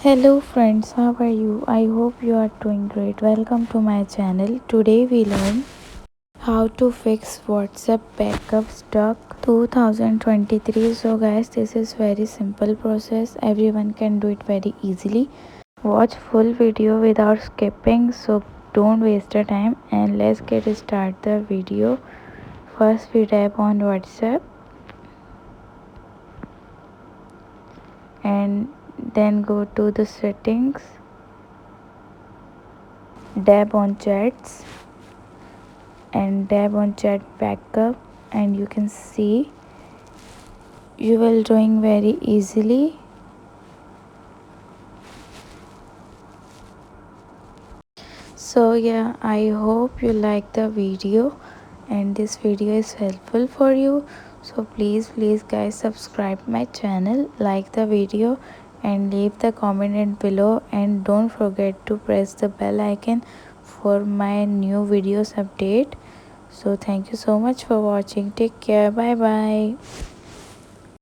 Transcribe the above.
Hello friends, how are you? I hope you are doing great. Welcome to my channel. Today we learn how to fix WhatsApp backup stuck 2023. So guys, this is very simple process. Everyone can do it very easily. Watch full video without skipping, so don't waste the time and let's get start the video. First we tap on WhatsApp and then go to the settings, tap on chats and tap on chat backup, and you can see you will doing very easily. So yeah, I hope you like the video and this video is helpful for you. So please guys, subscribe my channel, like the video and leave the comment in below, and don't forget to press the bell icon for my new videos update. So thank you so much for watching. Take care. Bye bye.